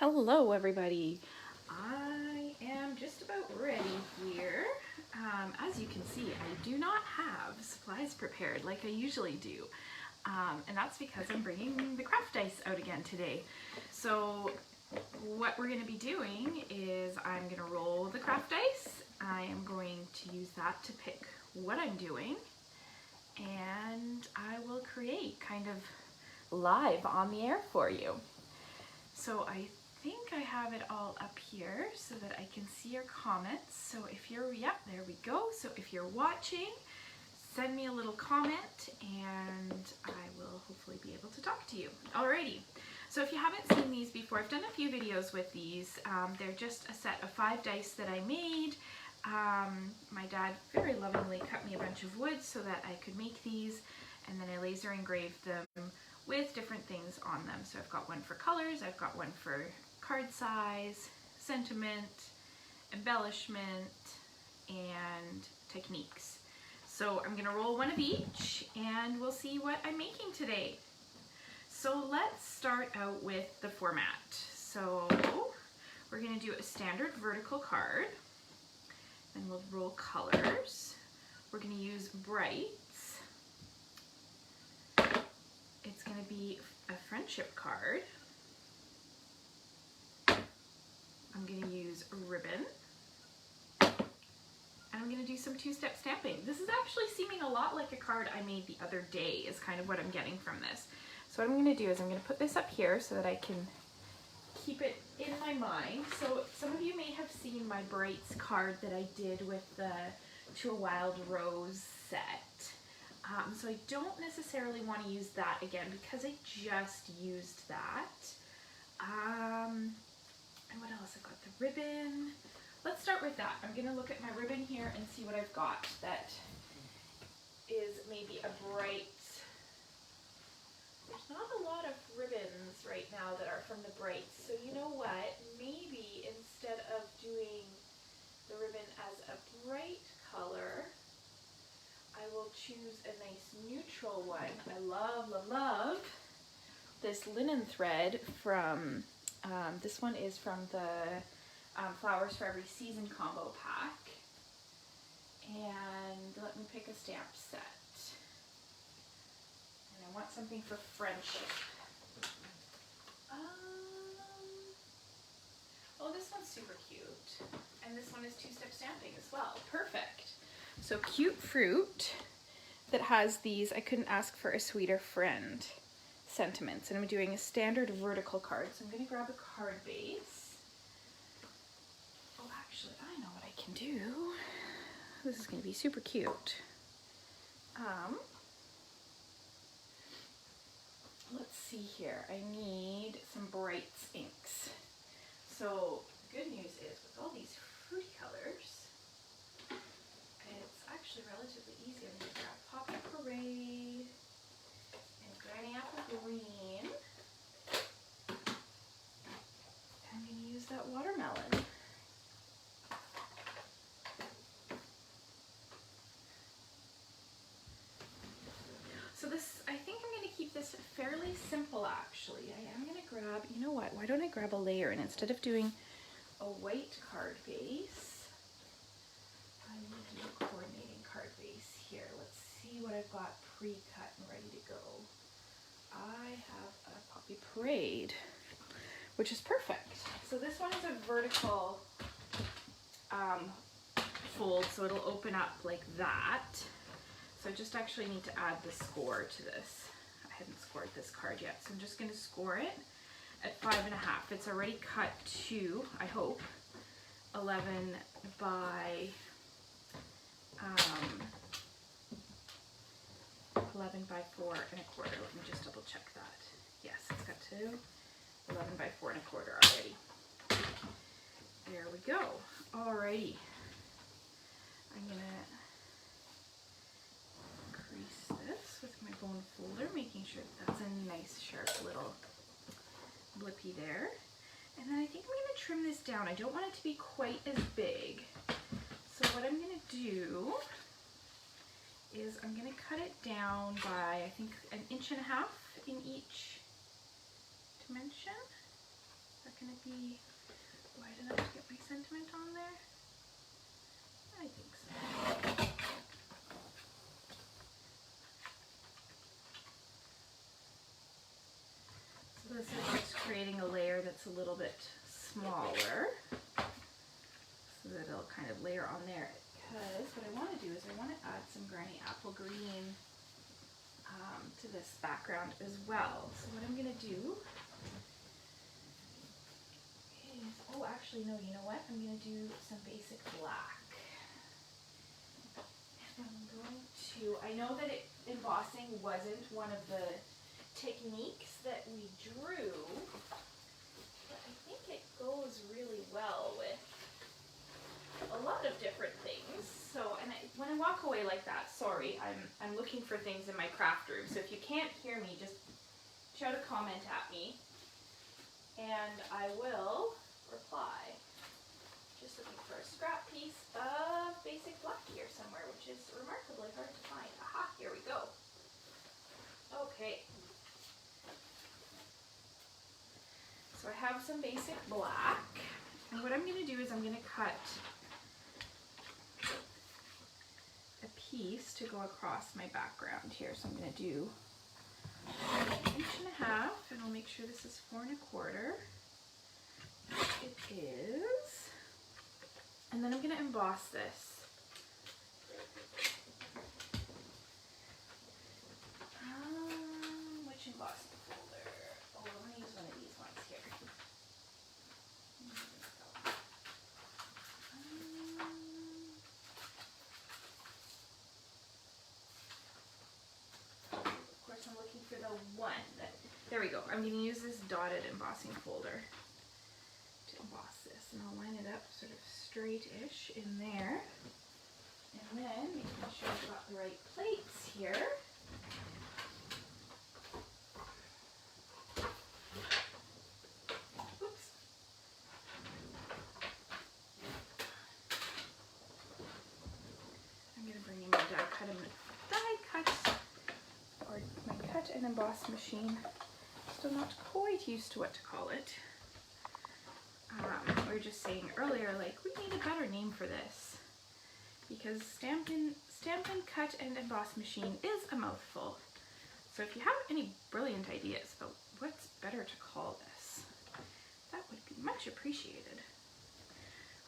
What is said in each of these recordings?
Hello everybody. I am just about ready here. As you can see, I do not have supplies prepared like I usually do. And that's because I'm bringing the craft dice out again today. So what we're going to be doing is I'm going to roll the craft dice. I am going to use that to pick what I'm doing. And I will create kind of live on the air for you. So I think I have it all up here so that I can see your comments. So if you're, yep, there we go. So if you're watching, send me a little comment and I will hopefully be able to talk to you. Alrighty. So if you haven't seen these before, I've done a few videos with these. They're just a set of 5 dice that I made. My dad very lovingly cut me a bunch of wood so that I could make these, and then I laser engraved them with different things on them. So I've got one for colors, I've got one for card size, sentiment, embellishment, and techniques. So I'm gonna roll one of each and we'll see what I'm making today. So let's start out with the format. So we're gonna do a standard vertical card, and we'll roll colors. We're gonna use brights. It's going to be a friendship card. I'm going to use a ribbon. And I'm going to do some 2-step stamping. This is actually seeming a lot like a card I made the other day is kind of what I'm getting from this. So what I'm going to do is I'm going to put this up here so that I can keep it in my mind. So some of you may have seen my Brights card that I did with the To a Wild Rose set. So I don't necessarily want to use that again because I just used that. And what else? I've got the ribbon. Let's start with that. I'm going to look at my ribbon here and see what I've got that is maybe a bright. There's not a lot of ribbons right now that are from the Brights. So you know what? Maybe instead of doing the ribbon as a bright color, I will choose a nice neutral one. I love this linen thread from, this one is from the Flowers for Every Season combo pack. And let me pick a stamp set. And I want something for friendship. Oh, this one's super cute. And this one is 2-step stamping as well. Perfect. So cute fruit that has these I couldn't ask for a sweeter friend sentiments. And I'm doing a standard vertical card. So I'm going to grab a card base. Oh, actually, I know what I can do. This is going to be super cute. Let's see here. I need some Brights inks. So the good news is with all these fruity colors, it's actually relatively easy. I'm going to grab Poppy Parade and Granny Apple Green. I'm going to use that watermelon. So this, I think I'm going to keep this fairly simple actually. I am going to grab, you know what, why don't I grab a layer, and instead of doing a white card base, I will do a coordinating card base here. Let's see what I've got pre-cut and ready to go. I have a Poppy Parade, which is perfect. So this one is a vertical fold, so it'll open up like that. So I just actually need to add the score to this. I hadn't scored this card yet, so I'm just going to score it at 5.5. It's already cut to, I hope, 11 by 4 1/4. Let me just double check that. Yes, it's cut to 11 by 4 1/4 already. There we go. Alrighty. I'm gonna crease this with my bone folder, making sure that's a nice sharp little blippy there. And then I think I'm going to trim this down. I don't want it to be quite as big. So what I'm going to do is I'm going to cut it down by, I think, 1.5 inches in each dimension. That gonna be wide enough to get my sentiment on there? I think so. So this is just creating a layer that's a little bit smaller so that it'll kind of layer on there. Because what I want to do is I want to add some Granny Apple Green to this background as well. So what I'm going to do is, oh actually no, you know what? I'm going to do some basic black. And I'm going to, I know that embossing wasn't one of the techniques that we drew, but I think it goes really well with a lot of different things. So, and when I walk away like that, sorry, I'm looking for things in my craft room. So if you can't hear me, just shout a comment at me and I will reply. Just looking for a scrap piece of basic black here somewhere, which is remarkably hard to find. Aha, here we go. Okay. So I have some basic black, and what I'm going to do is I'm going to cut a piece to go across my background here. So I'm going to do 1.5 inches, and I'll make sure this is 4 1/4. It is. And then I'm going to emboss this. Which embossing folder? Oh, I'm going to use one of these ones here. Of course, I'm looking for the one that, there we go. I'm going to use this dotted embossing folder to emboss this, and I'll line it up sort of straight-ish in there. And then making sure I've got the right plates here. Oops. I'm going to bring in my die cut or my cut and emboss machine. Still not quite used to what to call it. We were just saying earlier, like, we need a better name for this because Stampin' Cut and Emboss Machine is a mouthful. So if you have any brilliant ideas about what's better to call this, that would be much appreciated.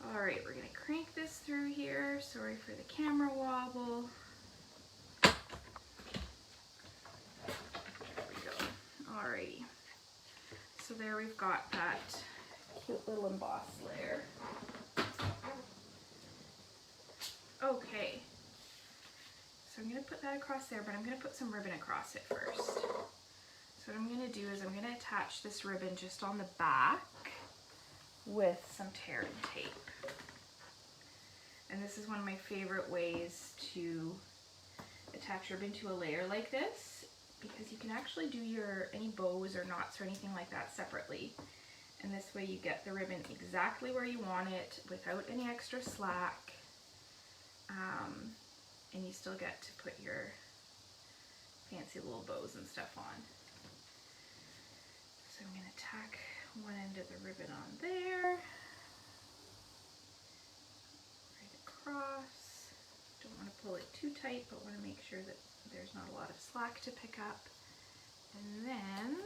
All right, we're gonna crank this through here. Sorry for the camera wobble. There we go. All righty. So there we've got that cute little emboss layer. Okay, so I'm going to put that across there, but I'm going to put some ribbon across it first. So what I'm going to do is I'm going to attach this ribbon just on the back with some tear and tape. And this is one of my favorite ways to attach ribbon to a layer like this, because you can actually do any bows or knots or anything like that separately. And this way you get the ribbon exactly where you want it without any extra slack. And you still get to put your fancy little bows and stuff on. So I'm going to tack one end of the ribbon on there. Right across. Don't want to pull it too tight, but want to make sure that there's not a lot of slack to pick up. And then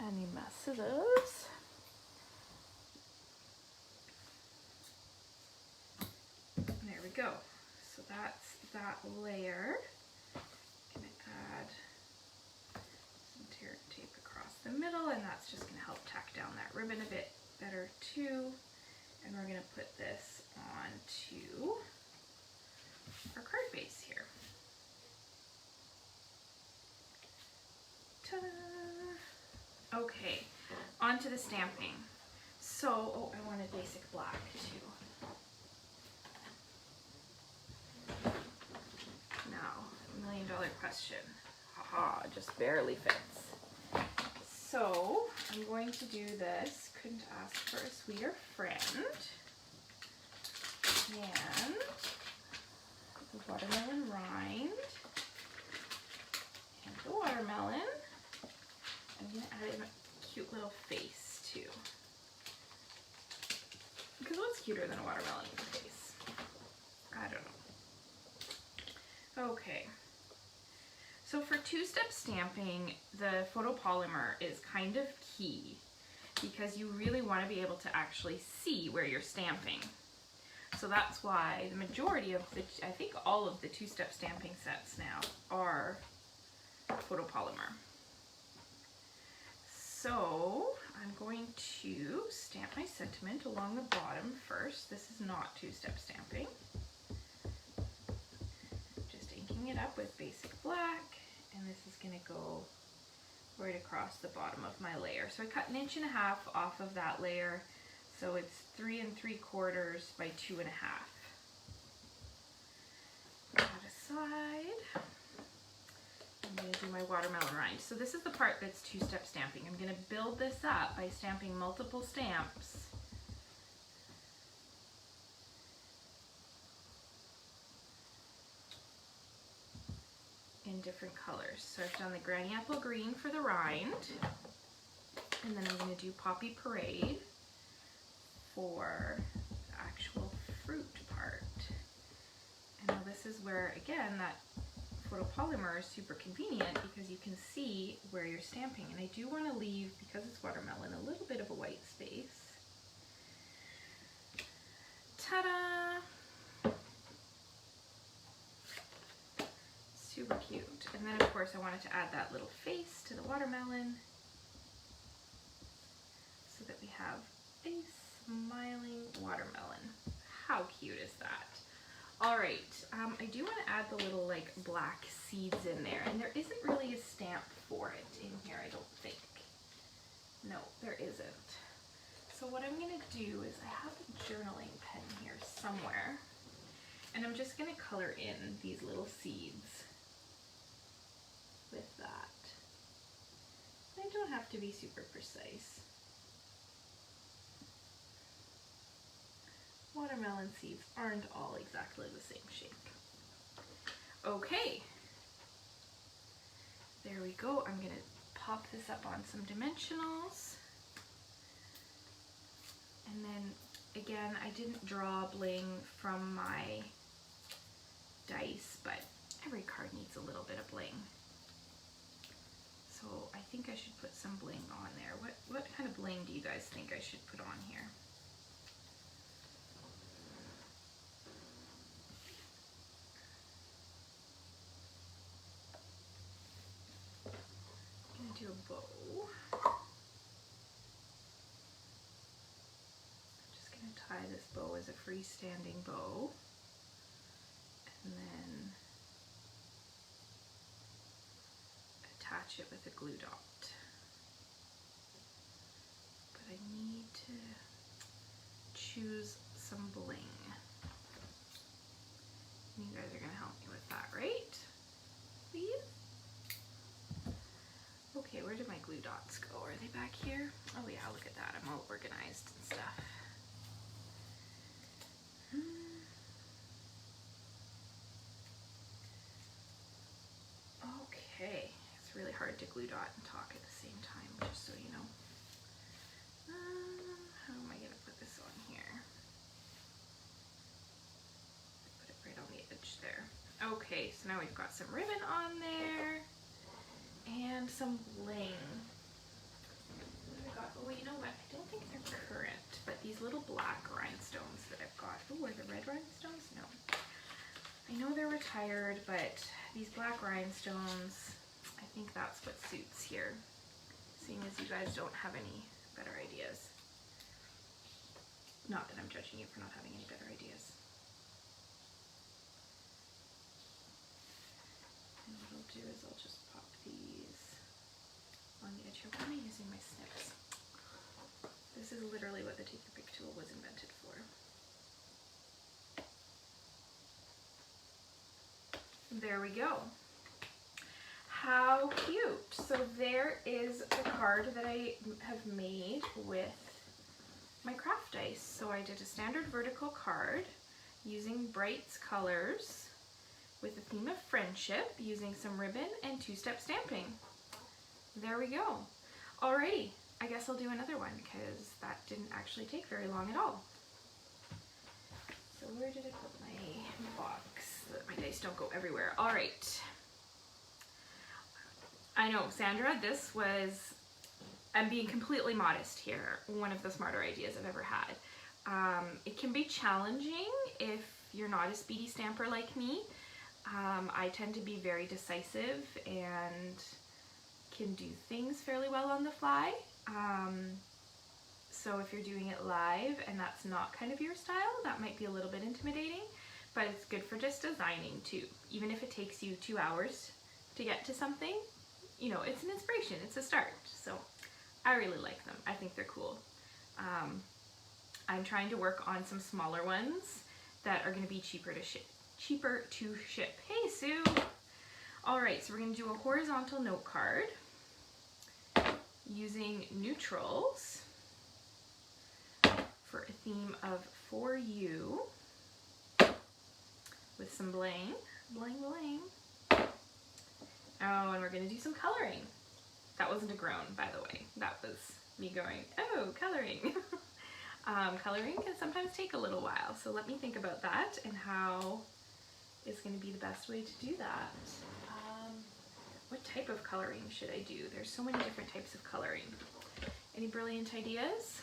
any messes. There we go. So that's that layer. I'm going to add some tear and tape across the middle, and that's just going to help tack down that ribbon a bit better too. And we're going to put this onto our card base here. Ta-da! Okay, onto the stamping. So, oh, I wanted basic black too. Now, $1 million question. Haha, just barely fits. So, I'm going to do this. Couldn't ask for a sweeter friend. And the watermelon rind. And the watermelon. I'm going to add in a cute little face too. cuter than a watermelon face. I don't know. Okay. So for two-step stamping, the photopolymer is kind of key because you really want to be able to actually see where you're stamping. So that's why the majority of the, I think all of the two-step stamping sets now are photopolymer. So I'm going to stamp my sentiment along the bottom first. This is not two-step stamping. Just inking it up with basic black, and this is going to go right across the bottom of my layer. So I cut 1.5 inches off of that layer, so it's 3 3/4 by 2.5. That aside, I'm going to do my watermelon rind. So this is the part that's two-step stamping. I'm going to build this up by stamping multiple stamps in different colors. So I've done the Granny Apple Green for the rind, and then I'm going to do Poppy Parade for the actual fruit part. And now this is where, again, that photopolymer is super convenient because you can see where you're stamping. And I do want to leave, because it's watermelon, a little bit of a white space. Ta-da! Super cute. And then of course I wanted to add that little face to the watermelon so that we have a smiling watermelon. How cute is that? All right, I do want to add the little like black seeds in there, and there isn't really a stamp for it in here, I don't think. No, there isn't. So what I'm gonna do is I have a journaling pen here somewhere, and I'm just gonna color in these little seeds with that. They don't have to be super precise. Watermelon seeds aren't all exactly the same shape. Okay, there we go. I'm gonna pop this up on some dimensionals. And then again, I didn't draw bling from my dice, but every card needs a little bit of bling. So I think I should put some bling on there. What kind of bling do you guys think I should put on here? I'm gonna do a bow. I'm just gonna tie this bow as a freestanding bow, and then attach it with a glue dot. But I need to choose some bling. You guys are gonna help me with that, right? Please? Okay, where did my glue dots go? Are they back here? Oh yeah, look at that. I'm all organized and stuff. Okay, it's really hard to glue dot and talk at the same time, just so you know. How am I gonna put this on here? Put it right on the edge there. Okay, so now we've got some ribbon on there and some bling. Oh, you know what? I don't think they're current, but these little black rhinestones that I've got. Oh, are the red rhinestones? No. I know they're retired, but these black rhinestones, I think that's what suits here, seeing as you guys don't have any better ideas. Not that I'm judging you for not having any better ideas. And what I'll do is I'll just pop these on the edge here. Why am I using my snips? This is literally what the Take Your Pick tool was invented for. There we go. How cute. So there is the card that I have made with my craft dice. So I did a standard vertical card using Bright's colors with the theme of friendship, using some ribbon and two-step stamping. There we go. Alrighty, I guess I'll do another one because that didn't actually take very long at all. So where did I put my box so that my dice don't go everywhere? All right. I know, Sandra, this was, I'm being completely modest here, one of the smarter ideas I've ever had. It can be challenging if you're not a speedy stamper like me. I tend to be very decisive and can do things fairly well on the fly. So if you're doing it live and that's not kind of your style, that might be a little bit intimidating, but it's good for just designing too. Even if it takes you 2 hours to get to something, you know, it's an inspiration, it's a start. So I really like them. I think they're cool. I'm trying to work on some smaller ones that are going to be cheaper to ship. Hey, Sue! Alright, so we're going to do a horizontal note card using neutrals for a theme of For You with some bling. Bling, bling. Oh, and we're going to do some coloring. That wasn't a groan, by the way. That was me going, oh, coloring. Coloring can sometimes take a little while, so let me think about that and how is going to be the best way to do that. What type of coloring should I do? There's so many different types of coloring. Any brilliant ideas?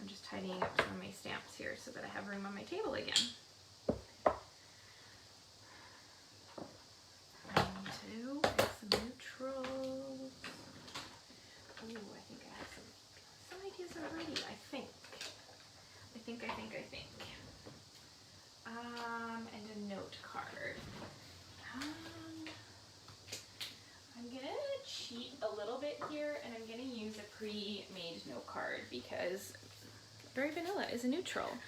I'm just tidying up some of my stamps here so that I have room on my table again. Some neutrals. Ooh, I think I have some ideas already, I think. And a note card. I'm gonna cheat a little bit here and I'm gonna use a pre-made note card because Very Vanilla is a neutral.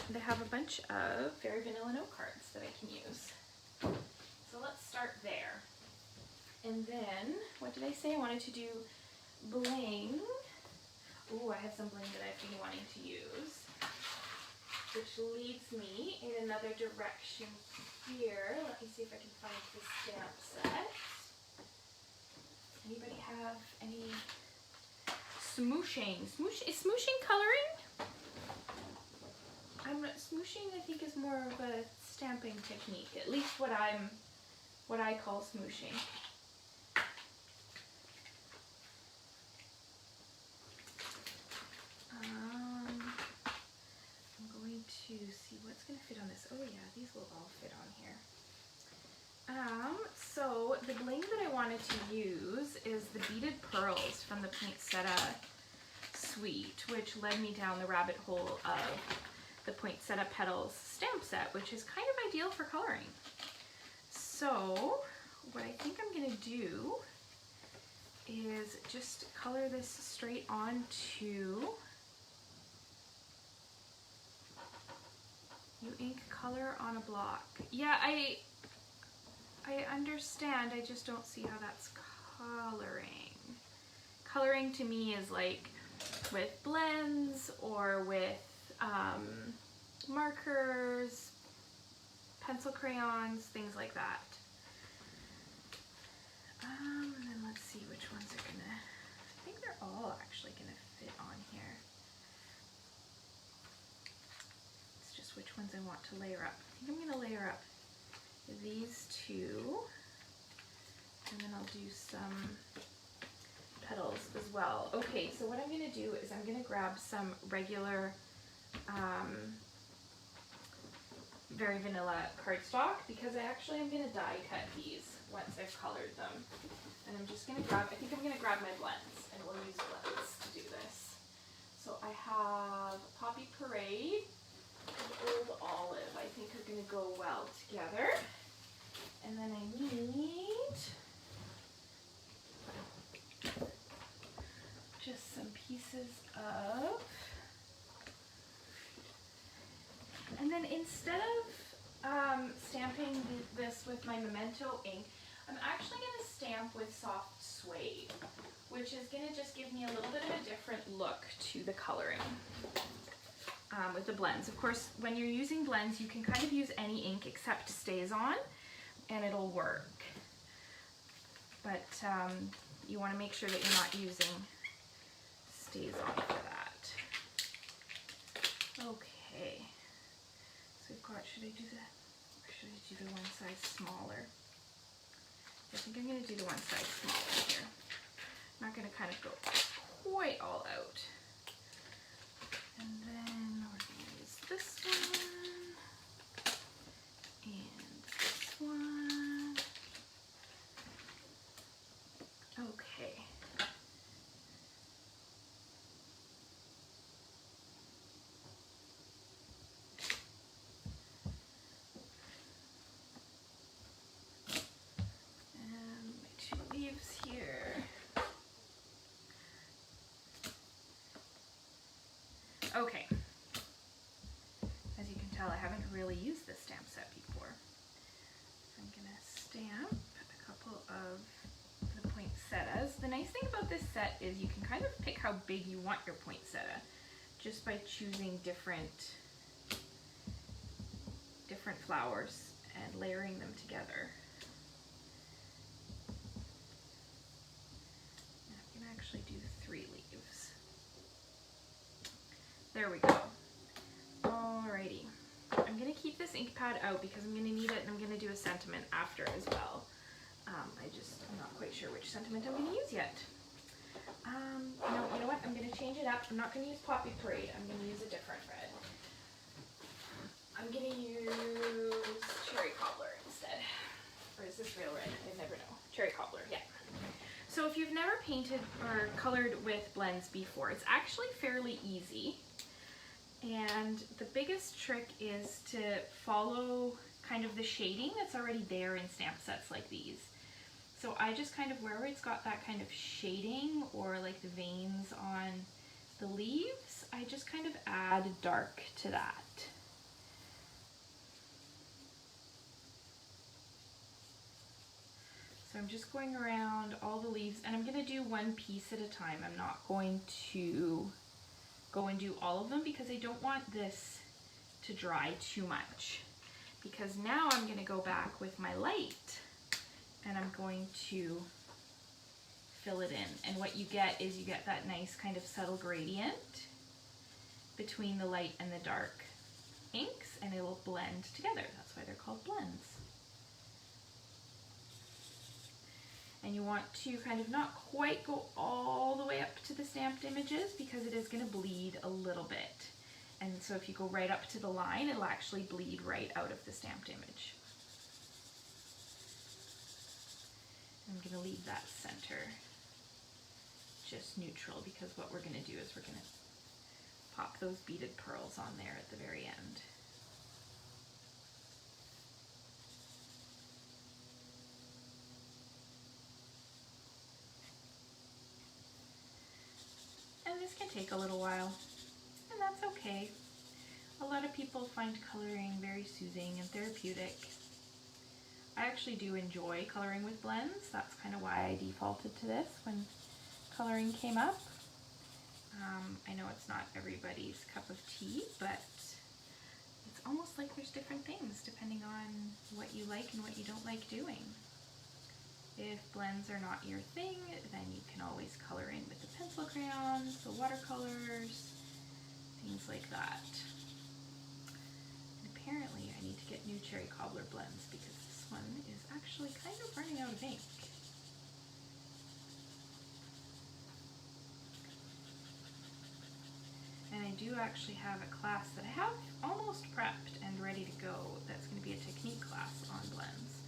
They have a bunch of Very Vanilla note cards that I can use. So let's start there. And then, what did I say? I wanted to do bling. Ooh, I have some bling that I've been wanting to use, which leads me in another direction here. Let me see if I can find the stamp set. Anybody have any smooshing? Is smooshing coloring? Smooshing, I think, is more of a stamping technique. At least what I call smooshing. I'm going to see what's going to fit on this. Oh yeah, these will all fit on here. So the bling that I wanted to use is the beaded pearls from the Poinsettia suite, which led me down the rabbit hole of the Poinsettia Petals stamp set, which is kind of ideal for coloring. So what I think I'm going to do is just color this straight onto. You ink color on a block. Yeah, I understand, I just don't see how that's coloring. Coloring to me is like with blends or with markers, pencil crayons, things like that. And then let's see which ones are gonna, I think they're all actually gonna fit on here. It's just which ones I want to layer up. I think I'm gonna layer up these two, and then I'll do some petals as well. Okay, so what I'm gonna do is I'm gonna grab some regular Very Vanilla cardstock, because I actually am gonna die cut these once I've colored them. And I'm just gonna grab, I think I'm gonna grab my blends, and we'll use blends to do this. So I have Poppy Parade and Old Olive, I think are gonna go well together. And then I need just some pieces of, and then instead of stamping this with my Memento ink, I'm actually going to stamp with soft suede, which is going to just give me a little bit of a different look to the coloring with the blends. Of course, when you're using blends, you can kind of use any ink except StazOn, and it'll work. But you want to make sure that you're not using StazOn for that. Okay. So I've got, should I do the one size smaller? I think I'm going to do the one size smaller here. I'm not going to kind of go quite all out. And then we're going to use this one and this one. Okay. And my two leaves here. Okay. As you can tell, I haven't really used this stamp set before. So I'm gonna stamp a couple of the poinsettias. The nice thing about this set is you can kind of pick how big you want your poinsettia just by choosing different flowers and layering them together. And I'm gonna actually do 3 leaves. There we go. Alrighty. I'm gonna keep this ink pad out because I'm gonna need it, and I'm gonna do a sentiment after as well. I'm not quite sure which sentiment I'm gonna use yet. No, you know what? I'm gonna change it up. I'm not gonna use Poppy Parade. I'm gonna use a different red. I'm gonna use Cherry Cobbler instead. Or is this real red? I never know. Cherry Cobbler, yeah. So if you've never painted or colored with blends before, it's actually fairly easy. And the biggest trick is to follow kind of the shading that's already there in stamp sets like these. So I just kind of, wherever it's got that kind of shading or like the veins on the leaves, I just kind of add dark to that. So I'm just going around all the leaves, and I'm going to do one piece at a time. I'm not going to go and do all of them because I don't want this to dry too much. Because now I'm going to go back with my light and I'm going to fill it in. And what you get is you get that nice kind of subtle gradient between the light and the dark inks, and it will blend together. That's why they're called blends. And you want to kind of not quite go all the way up to the stamped images because it is going to bleed a little bit. And so if you go right up to the line, it'll actually bleed right out of the stamped image. I'm going to leave that center just neutral because what we're going to do is we're going to pop those beaded pearls on there at the very end. And this can take a little while, and that's okay. A lot of people find coloring very soothing and therapeutic. I actually do enjoy coloring with blends. That's kind of why I defaulted to this when coloring came up. I know it's not everybody's cup of tea, but it's almost like there's different things depending on what you like and what you don't like doing. If blends are not your thing, then you can always color in with the pencil crayons, the watercolors, things like that. And apparently I need to get new Cherry Cobbler blends because this one is actually kind of running out of ink. And I do actually have a class that I have almost prepped and ready to go that's going to be a technique class on blends,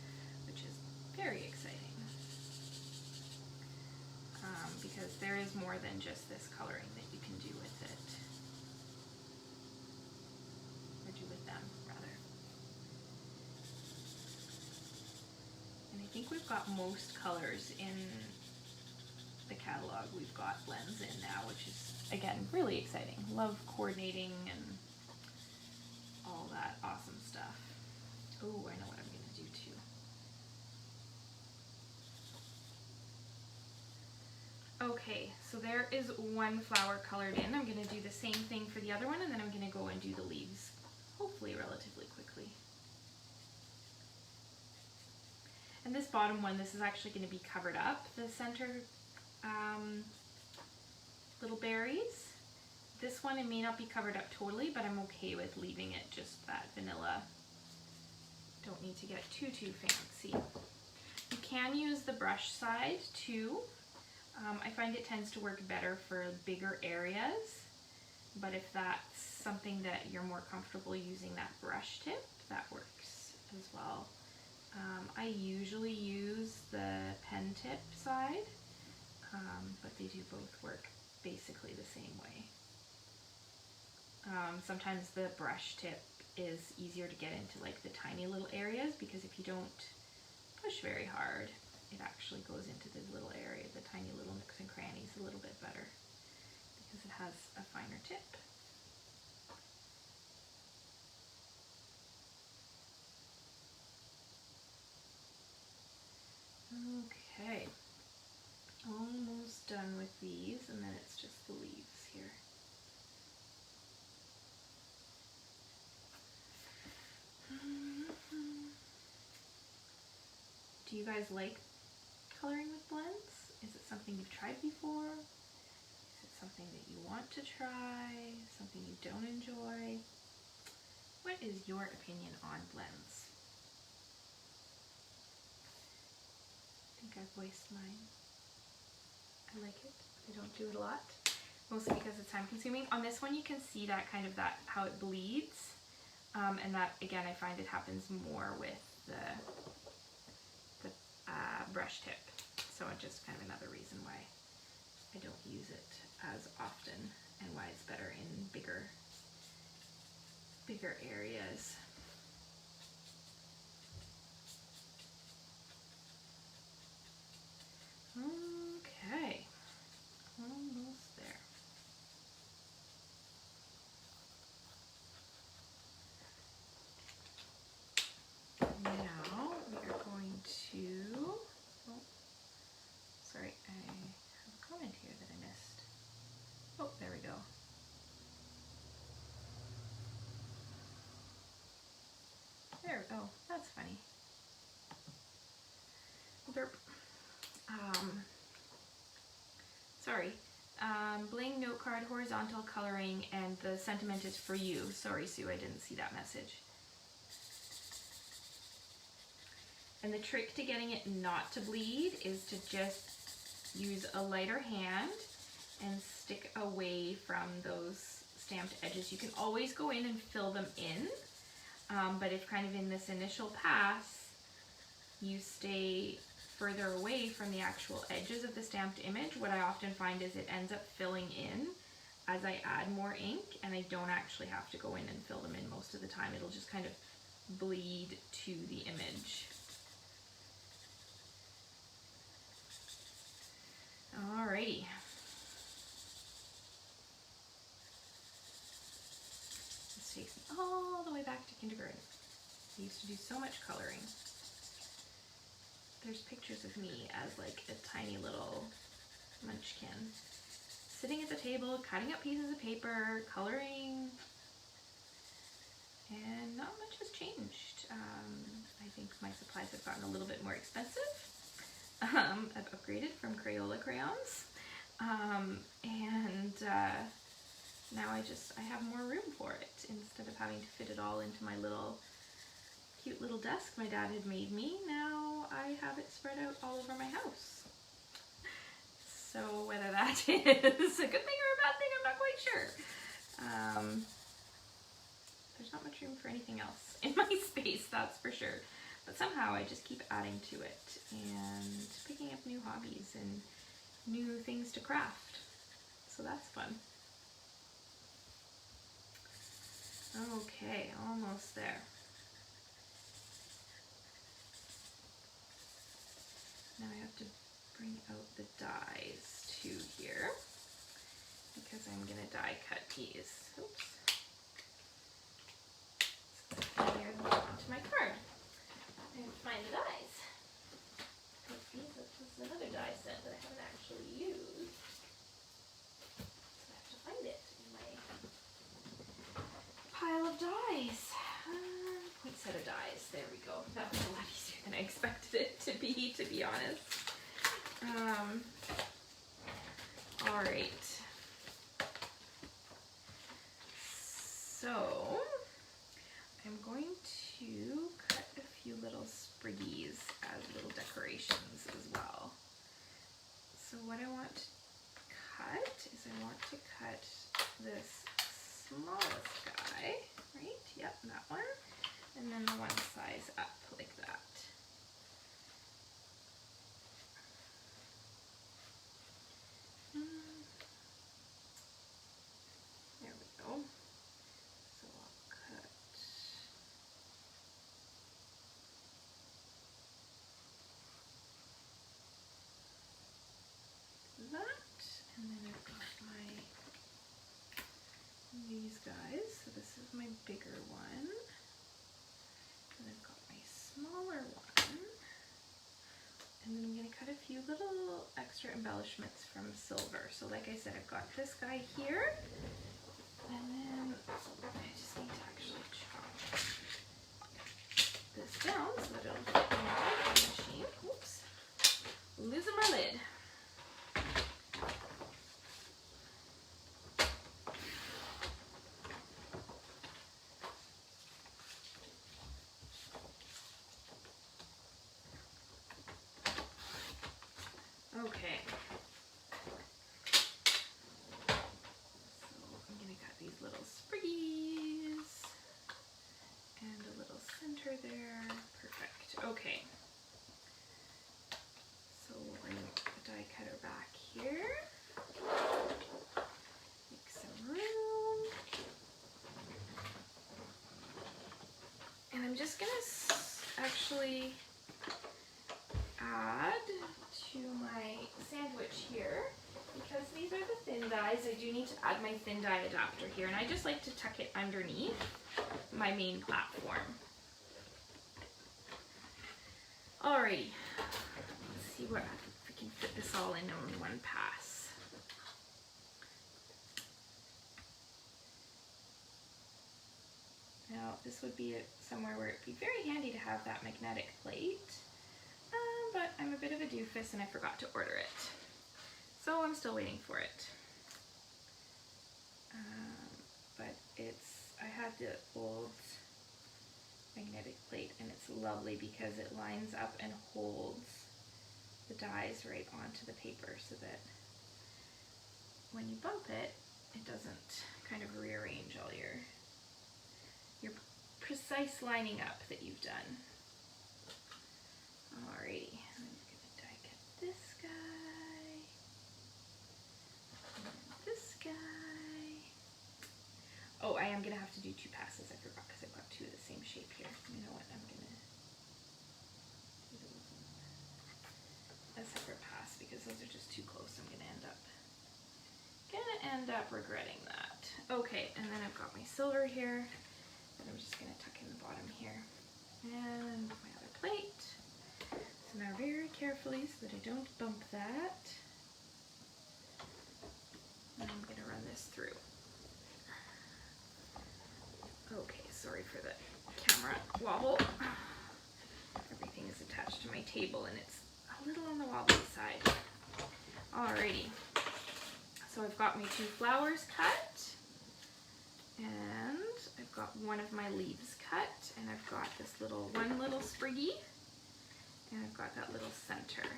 which is very exciting. Because there is more than just this coloring that you can do with it. Or do with them, rather. And I think we've got most colors in the catalog. We've got blends in now, which is, again, really exciting. Love coordinating and all that awesome stuff. Oh, I know what I'm going to do too. Okay, so there is one flower colored in. I'm going to do the same thing for the other one, and then I'm going to go and do the leaves, hopefully relatively quickly. And this bottom one, this is actually going to be covered up. The center little berries, This one, it may not be covered up totally, but I'm okay with leaving it just that vanilla. Don't need to get too fancy. You can use the brush side too. I find it tends to work better for bigger areas, but if that's something that you're more comfortable using that brush tip, that works as well. I usually use the pen tip side, but they do both work basically the same way. Sometimes the brush tip is easier to get into like the tiny little areas, because if you don't push very hard, it actually goes into the little area, the tiny little nooks and crannies a little bit better, because it has a finer tip. Okay, almost done with these, and then it's just the leaves here. Do you guys like coloring with blends? Is it something you've tried before? Is it something that you want to try? Something you don't enjoy? What is your opinion on blends? I think I've voiced mine. I like it. I don't do it a lot, mostly because it's time consuming. On this one you can see that kind of how it bleeds, and that again I find it happens more with the brush tip, so it's just kind of another reason why I don't use it as often, and why it's better in bigger areas. Okay, almost there. Now we are going to, oh, sorry, I have a comment here that I missed. Oh, there we go. There we go, that's funny. Derp. Sorry. Bling note card, horizontal coloring, and the sentiment is for you. Sorry, Sue, I didn't see that message. And the trick to getting it not to bleed is to just use a lighter hand and stick away from those stamped edges. You can always go in and fill them in, but if kind of in this initial pass you stay further away from the actual edges of the stamped image, what I often find is it ends up filling in as I add more ink, and I don't actually have to go in and fill them in most of the time. It'll just kind of bleed to the image. Alrighty. This takes me all the way back to kindergarten. I used to do so much coloring. There's pictures of me as like a tiny little munchkin, sitting at the table, cutting up pieces of paper, coloring, and not much has changed. I think my supplies have gotten a little bit more expensive. I've upgraded from Crayola crayons, and now I have more room for it. Instead of having to fit it all into my cute little desk my dad had made me, now I have it spread out all over my house. So whether that is a good thing or a bad thing, I'm not quite sure. There's not much room for anything else in my space, that's for sure. But somehow I just keep adding to it and picking up new hobbies and new things to craft. So that's fun. Okay, almost there. Now I have to bring out the dies too here, because I'm going to die cut these. Oops. Here onto my card. And find the dies. This is another die set that I haven't actually used. So I have to find it in my pile of dies. Set of dies. There we go. That was a lot easier than I expected it to be honest. All right. is I want to cut this smallest guy, right? Yep, that one. And then the one size up like that. There we go. So I'll cut that, and then I've got these guys. So this is my bigger one, and I've got my smaller one, and then I'm going to cut a few little extra embellishments from silver. So like I said, I've got this guy here, and then I just need to actually chop this down so that it'll fit in my die machine. Oops, losing my lid. Okay, so I'm going to cut these little spriggies and a little center there. Perfect. Okay, so we'll bring the die cutter back here, make some room, and I'm just going to actually add to my sandwich here, because these are the thin dies. I do need to add my thin die adapter here, and I just like to tuck it underneath my main platform. Alrighty, let's see if I can fit this all in one pass. Now this would be somewhere where it'd be very handy to have that magnetic plate. But I'm a bit of a doofus and I forgot to order it. So I'm still waiting for it. But I had the old magnetic plate, and it's lovely because it lines up and holds the dies right onto the paper so that when you bump it, it doesn't kind of rearrange all your precise lining up that you've done. Alrighty, I'm going to die cut this guy, and this guy. Oh, I am going to have to do two passes, I forgot, because I've got two of the same shape here. You know what, I'm going to do a separate pass because those are just too close. I'm going to end up regretting that. Okay, and then I've got my silver here, and I'm just going to tuck in the bottom here, and my other plate. So now very carefully so that I don't bump that, and I'm going to run this through. Okay, sorry for the camera wobble. Everything is attached to my table and it's a little on the wobbly side. Alrighty, so I've got my two flowers cut, and I've got one of my leaves cut, and I've got this one little spriggy, and I've got that little center.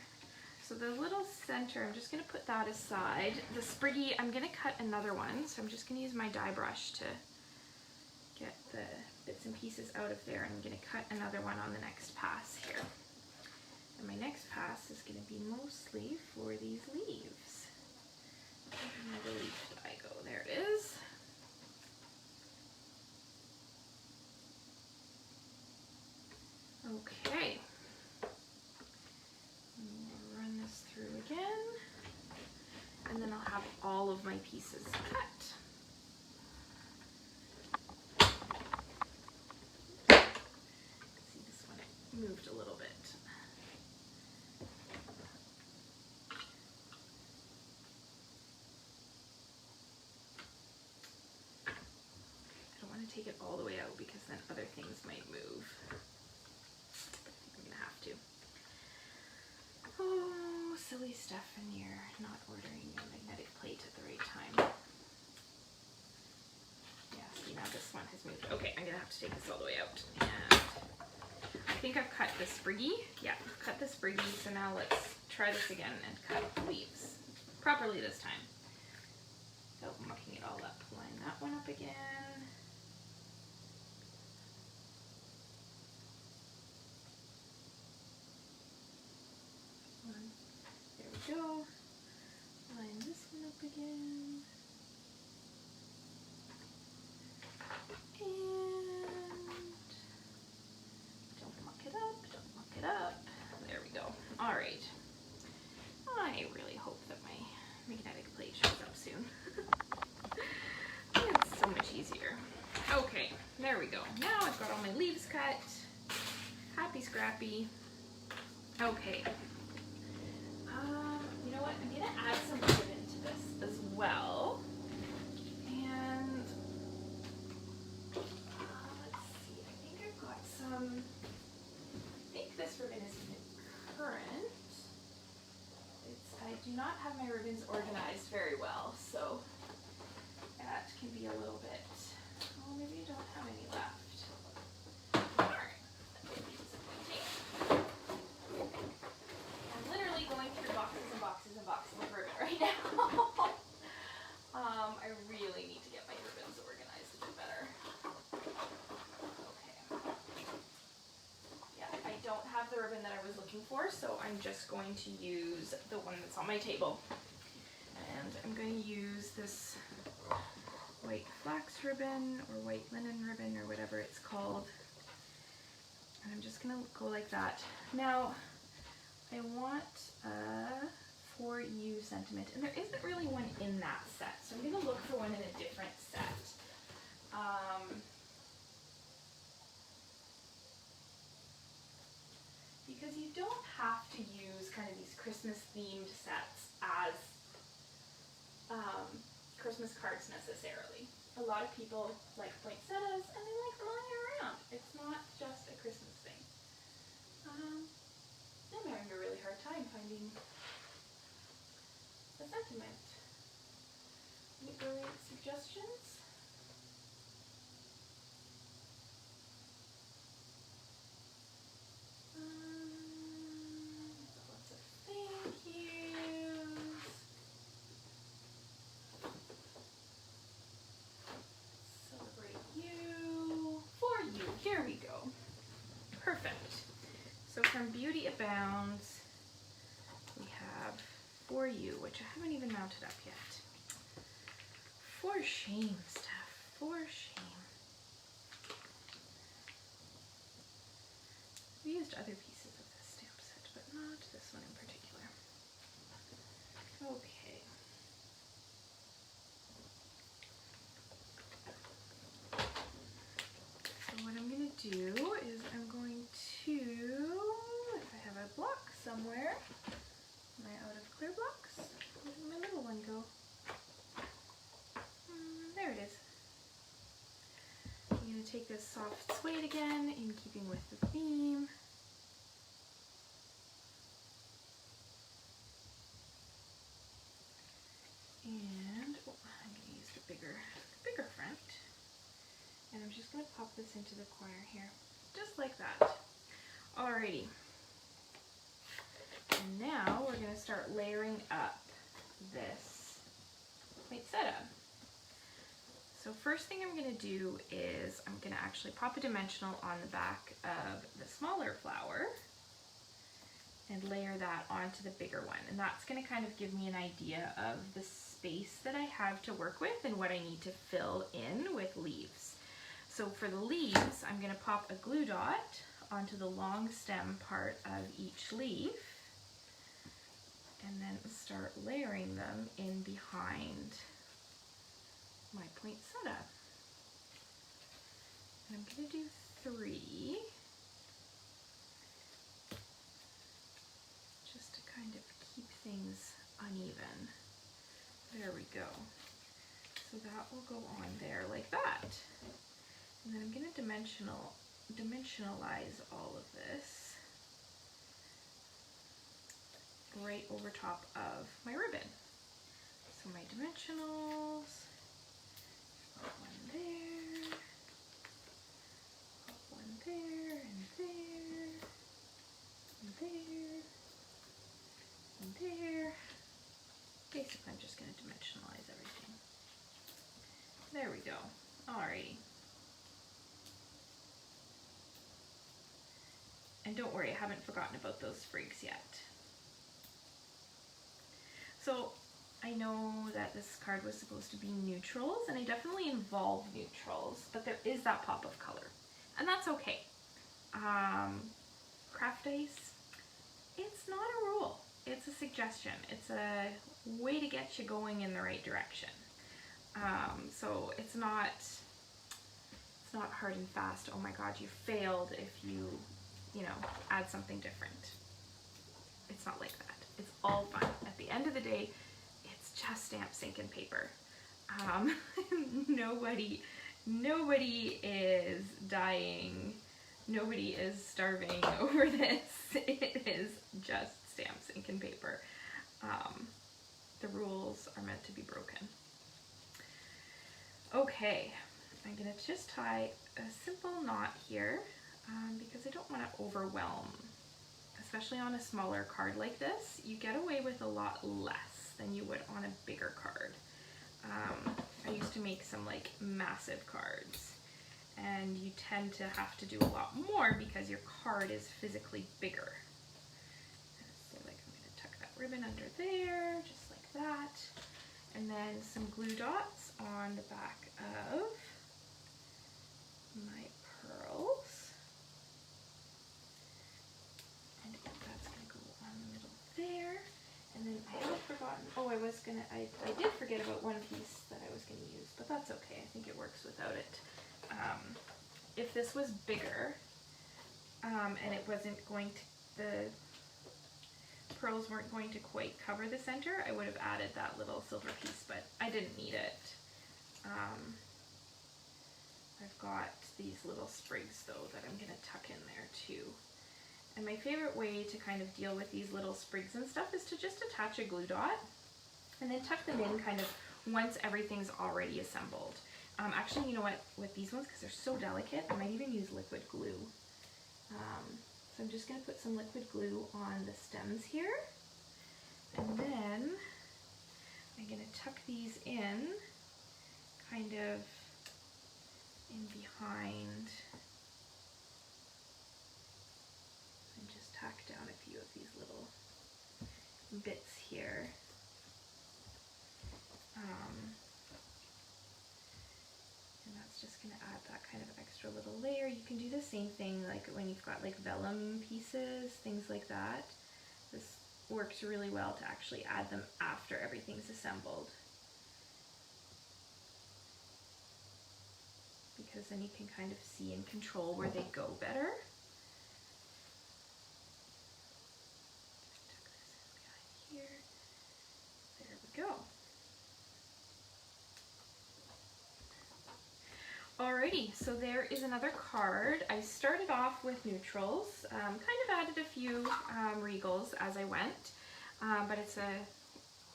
So the little center, I'm just going to put that aside. The spriggy, I'm going to cut another one, so I'm just going to use my die brush to get the bits and pieces out of there. I'm going to cut another one on the next pass here. And my next pass is going to be mostly for these leaves. Where did the leaf die go? There it is. Okay. We'll run this through again, and then I'll have all of my pieces cut. See, this one moved a little bit. I don't want to take it all the way out because then other things might move. I'm gonna have to. Oh, silly stuff, and you're not ordering your magnetic plate at the right time. Yeah, see, now this one has moved. Okay, I'm gonna have to take this all the way out. And I think I've cut the spriggy. Yeah, I've cut the spriggy, so now let's try this again and cut the leaves properly this time. all up. Line that one up again. There we go. Line this one up again. And don't muck it up, don't muck it up. There we go. All right. I really hope that my magnetic plate shows up soon. It's so much easier. Okay, there we go. Now I've got all my leaves cut. Happy scrappy. Okay. You know what? I'm gonna add some ribbon to this as well. And let's see. I think I've got some. I think this ribbon is current. I do not have my ribbons organized very well, so that can be a little bit. Oh, maybe you don't have any left. Alright, I'm literally going through boxes and boxes and boxes of ribbon right now. I really need to get my ribbons organized a bit better. Okay. Yeah, I don't have the ribbon that I was looking for, so I'm just going to use the one that's on my table. And I'm going to use this white flax ribbon or white linen ribbon or whatever it's called. And I'm just going to go like that. Now, I want a for you sentiment, and there isn't really one in that set, so I'm going to look for one in a different set. Because you don't have to use kind of these Christmas themed sets as Christmas cards necessarily. A lot of people like poinsettias and they like them all year round. It's not just a Christmas thing. I'm having a really hard time finding the sentiment. Any brilliant suggestions? Lots of thank yous. Celebrate you. For you. Here we go. Perfect. So from Beauty Abounds, we have For You, which I haven't even mounted up yet. For shame, Steph. For shame. We used other pieces of this stamp set, but not this one in particular. Okay. So what I'm going to do is I'm going to, if I have a block somewhere, am I out of clear blocks? Where did my little one go? There it is. I'm going to take this soft suede again, in keeping with the theme. And I'm going to use the bigger front. And I'm just going to pop this into the corner here, just like that. Alrighty. And now we're going to start layering up this poinsettia. So first thing I'm going to do is I'm going to actually pop a dimensional on the back of the smaller flower and layer that onto the bigger one. And that's going to kind of give me an idea of the space that I have to work with and what I need to fill in with leaves. So for the leaves, I'm going to pop a glue dot onto the long stem part of each leaf and then start layering them in behind my poinsettia. And I'm going to do 3 just to kind of keep things uneven. There we go. So that will go on there like that. And then I'm going to dimensionalize all of this right over top of my ribbon. So my dimensionals, pop one there, pop one there, and there, and there, and there. Basically, I'm just going to dimensionalize everything. There we go. Alrighty. And don't worry, I haven't forgotten about those sprigs yet. So I know that this card was supposed to be neutrals, and I definitely involve neutrals, but there is that pop of color, and that's okay. Craft dice, it's not a rule, it's a suggestion. It's a way to get you going in the right direction. So it's not hard and fast, oh my god, you failed if you add something different. It's not like that. It's all fun. At the end of the day, it's just stamps, ink, and paper. Nobody is dying. Nobody is starving over this. It is just stamps, ink, and paper. The rules are meant to be broken. Okay, I'm gonna just tie a simple knot here because I don't want to overwhelm. Especially on a smaller card like this, you get away with a lot less than you would on a bigger card. I used to make some like massive cards, and you tend to have to do a lot more because your card is physically bigger. So like I'm going to tuck that ribbon under there, just like that, and then some glue dots on the back of my pearls. And that's going to go on the middle there. And then I have forgotten, oh, I did forget about one piece that I was going to use, but that's okay. I think it works without it. If this was bigger, and it wasn't going to, the pearls weren't going to quite cover the center, I would have added that little silver piece, but I didn't need it. I've got these little sprigs though that I'm going to tuck in there too. And my favorite way to kind of deal with these little sprigs and stuff is to just attach a glue dot and then tuck them in kind of once everything's already assembled. Actually, you know what, with these ones, because they're so delicate, I might even use liquid glue. So I'm just going to put some liquid glue on the stems here. And then I'm going to tuck these in kind of in behind. Tack down a few of these little bits here. And that's just going to add that kind of extra little layer. You can do the same thing like when you've got like vellum pieces, things like that. This works really well to actually add them after everything's assembled, because then you can kind of see and control where they go better. Go. Alrighty, so there is another card. I started off with neutrals, kind of added a few regals as I went, but it's a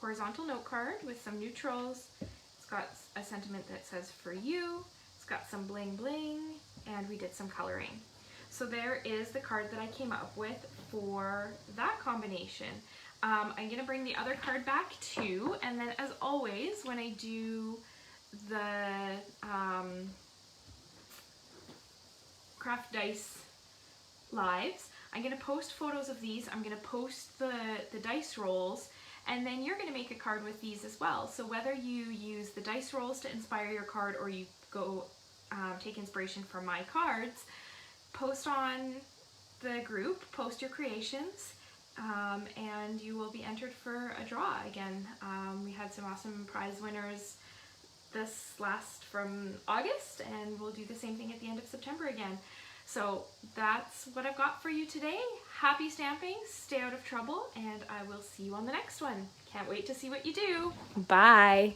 horizontal note card with some neutrals. It's got a sentiment that says for you, it's got some bling bling, and we did some coloring. So there is the card that I came up with for that combination. I'm going to bring the other card back too, and then as always when I do the craft dice lives, I'm going to post photos of these, I'm going to post the dice rolls, and then you're going to make a card with these as well. So whether you use the dice rolls to inspire your card or you go take inspiration from my cards, post on the group, post your creations, and you will be entered for a draw again. We had some awesome prize winners this last from August, and we'll do the same thing at the end of September again. So that's what I've got for you today. Happy stamping, stay out of trouble, and I will see you on the next one. Can't wait to see what you do. Bye.